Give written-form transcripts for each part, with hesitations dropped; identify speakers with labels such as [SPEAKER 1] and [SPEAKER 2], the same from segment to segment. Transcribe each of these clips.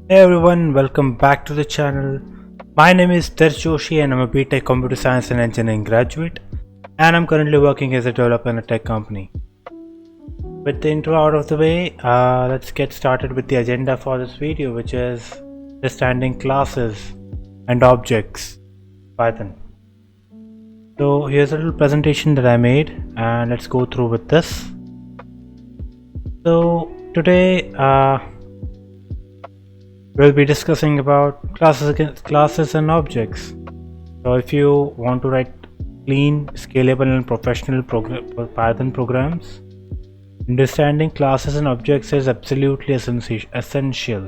[SPEAKER 1] Hey everyone, welcome back to the channel. My name is Terj Joshi and I'm a BTech Computer Science and Engineering graduate, and I'm currently working as a developer in a tech company. With the intro out of the way, let's get started with the agenda for this video, which is understanding classes and objects, Python. So here's a little presentation that I made, and let's go through with this. So today, we'll be discussing about classes and objects. So if you want to write clean, scalable and professional Python programs, understanding classes and objects is absolutely essential.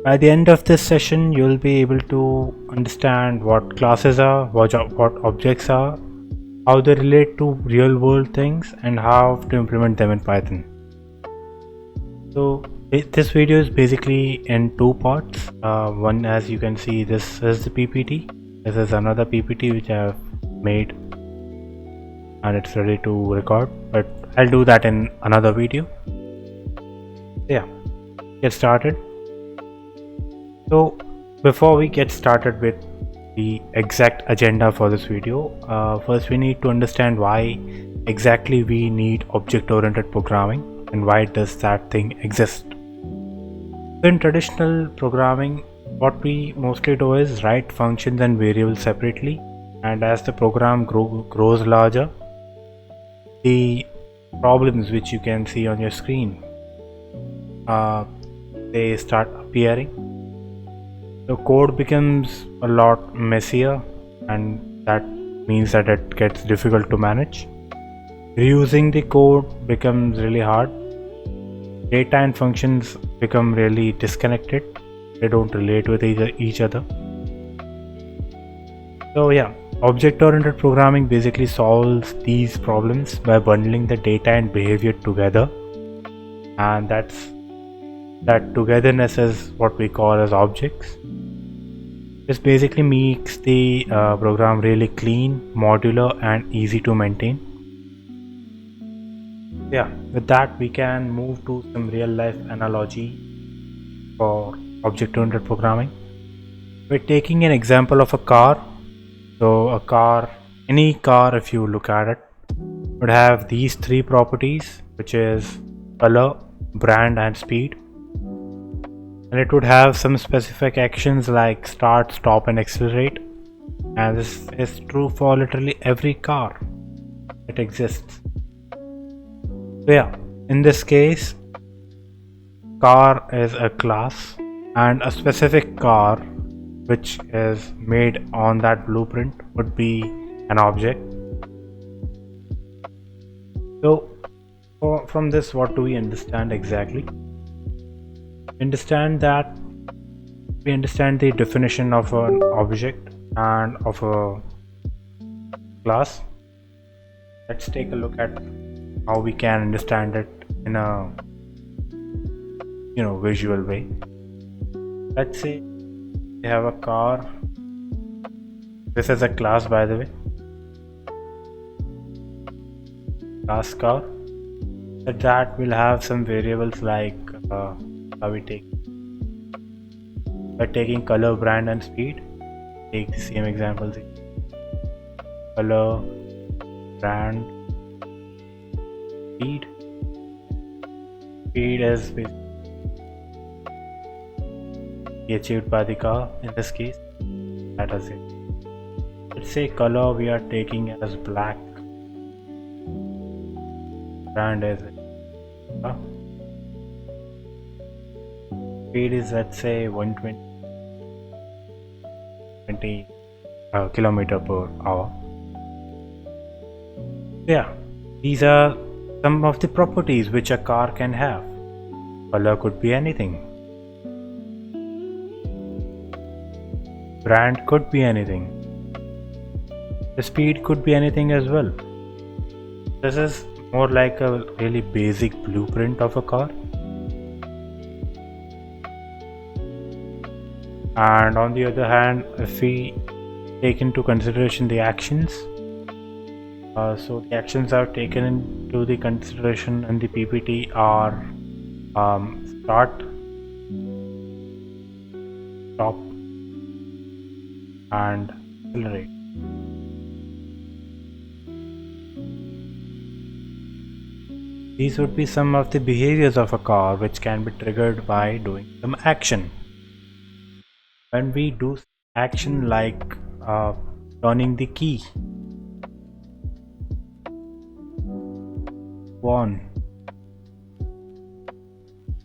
[SPEAKER 1] By the end of this session, you'll be able to understand what classes are, what objects are, how they relate to real world things, and how to implement them in Python. So this video is basically in two parts. One, as you can see, this is the PPT. This is another PPT which I have made and it's ready to record, but I'll do that in another video. Yeah, get started. So before we get started with the exact agenda for this video, first we need to understand why exactly we need object-oriented programming and why does that thing exist. In traditional programming, what we mostly do is write functions and variables separately, and as the program grows larger, the problems which you can see on your screen, they start appearing. The code becomes a lot messier, and that means that it gets difficult to manage. Reusing the code becomes really hard. Data and functions become really disconnected. They don't relate with each other. So yeah, object-oriented programming basically solves these problems by bundling the data and behavior together, and that togetherness is what we call as objects. This basically makes the program really clean, modular and easy to maintain. Yeah, with that we can move to some real life analogy for object-oriented programming. We're taking an example of a car. So a car, any car, if you look at it, would have these three properties, which is color, brand and speed. And it would have some specific actions like start, stop and accelerate, and this is true for literally every car that exists. So yeah, in this case, car is a class, and a specific car which is made on that blueprint would be an object. So from this, what do we understand exactly? We understand the definition of an object and of a class. Let's take a look at how we can understand it in a visual way. Let's say we have a car. This is a class, by the way, class car. That will have some variables like how we take by taking color, brand and speed. Take the same examples: color, brand, speed. Speed is achieved by the car in this case. That is it. Let's say color we are taking as black, brand is speed is, let's say, 120 kilometer per hour. Yeah, these are some of the properties which a car can have. Color could be anything. Brand could be anything. The speed could be anything as well. This is more like a really basic blueprint of a car. And on the other hand, if we take into consideration the actions, so the actions are taken into the consideration in the PPT are start, stop, and accelerate. These would be some of the behaviors of a car which can be triggered by doing some action. When we do action like turning the key on,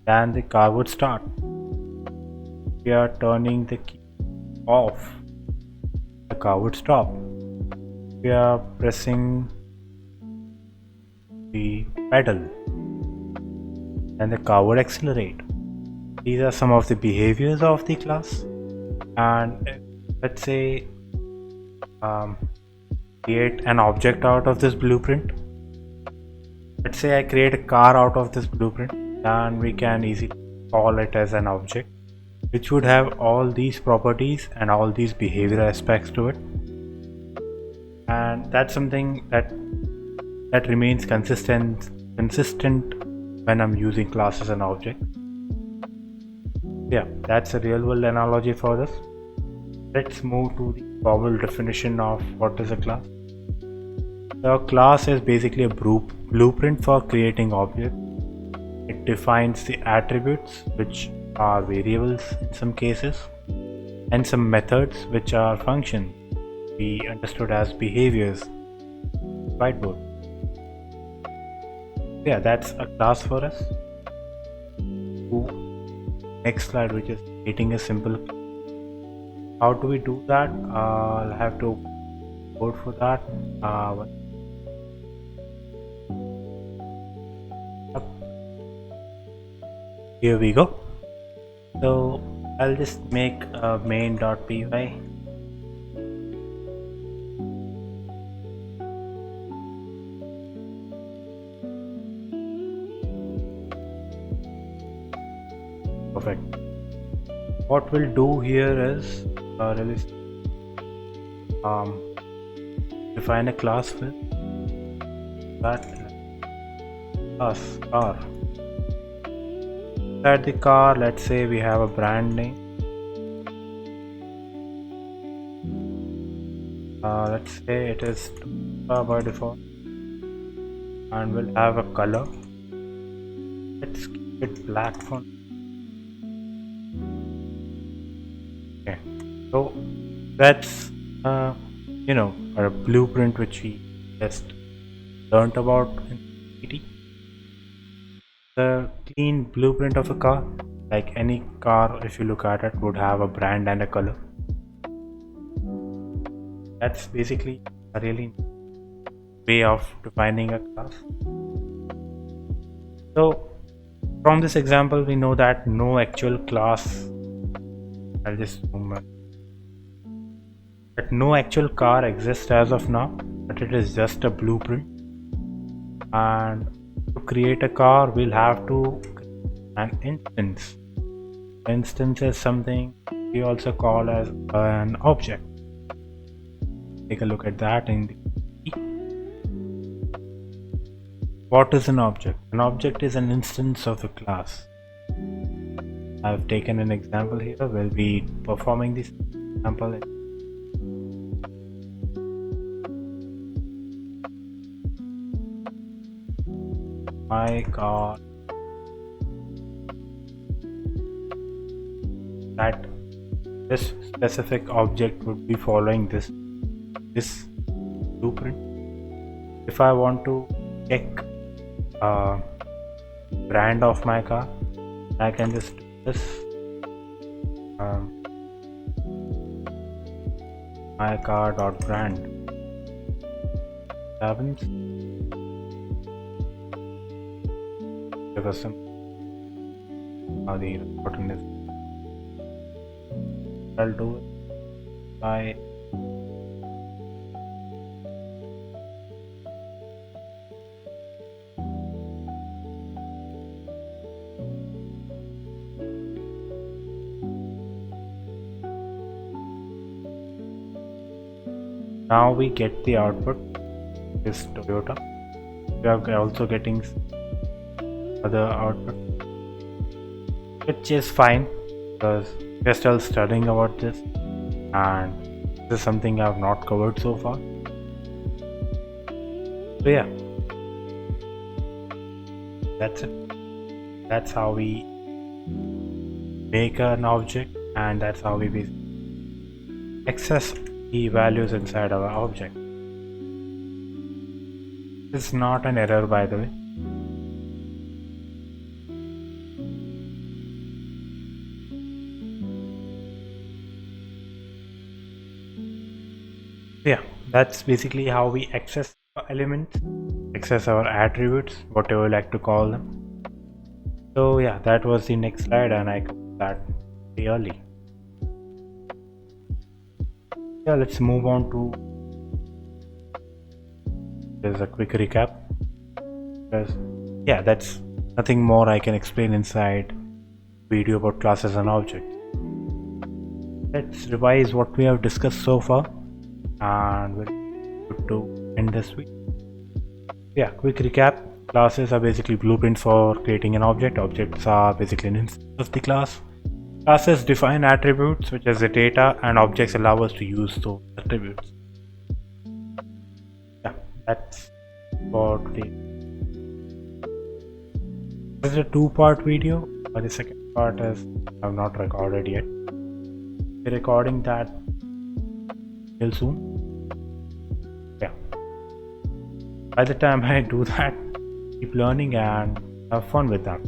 [SPEAKER 1] then the car would start. We are turning the key off, the car would stop. We are pressing the pedal, and the car would accelerate. These are some of the behaviors of the class. And let's say create an object out of this blueprint. Let's say I create a car out of this blueprint, and we can easily call it as an object which would have all these properties and all these behavioral aspects to it. And that's something that remains consistent when I'm using class as an object. Yeah, that's a real world analogy for this. Let's move to the formal definition of what is a class. A class is basically a blueprint for creating objects. It defines the attributes, which are variables in some cases, and some methods, which are functions we understood as behaviors. Whiteboard. Yeah, that's a class for us. Next slide, which is creating a simple. How do we do that? I'll have to code for that. Here we go. So I'll just make a main.py. Perfect. What we'll do here is define a class with that class car. Inside the car, let's say we have a brand name. Let's say it is by default, and we'll have a color. Let's keep it black for. Okay, so that's a blueprint which we just learnt about in PT. The clean blueprint of a car, like any car, if you look at it, would have a brand and a color. That's basically a really way of defining a class. So from this example, we know that no actual class. I'll just zoom in. That no actual car exists as of now, but it is just a blueprint. And to create a car, we'll have to create an instance. Instance is something we also call as an object. Take a look at that in the What is an object? An object is an instance of a class. I've taken an example here. We'll be performing this example. My car, that this specific object would be following this blueprint. If I want to check brand of my car, I can just do this. My car dot brand happens. Give us some the button is. I'll do it by now we get the output is Toyota. We are also getting other output, which is fine because we're still studying about this, and this is something I've not covered so far. So yeah, that's it. That's how we make an object, and that's how we access the values inside our object. It's not an error, by the way. Yeah, that's basically how we access elements, access our attributes, whatever you like to call them. So yeah, that was the next slide, and I covered that pretty early. Yeah, let's move on to there's a quick recap, because yeah, that's nothing more I can explain inside video about classes and objects. Let's revise what we have discussed so far, and we'll good to end this week. Yeah, quick recap. Classes are basically blueprints for creating an object. Objects are basically an instance of the class. Classes define attributes, which is the data, and objects allow us to use those attributes. Yeah, that's for today. This is a two-part video, but the second part is I've not recorded yet. We're recording that real soon. Yeah. By the time I do that, keep learning and have fun with them.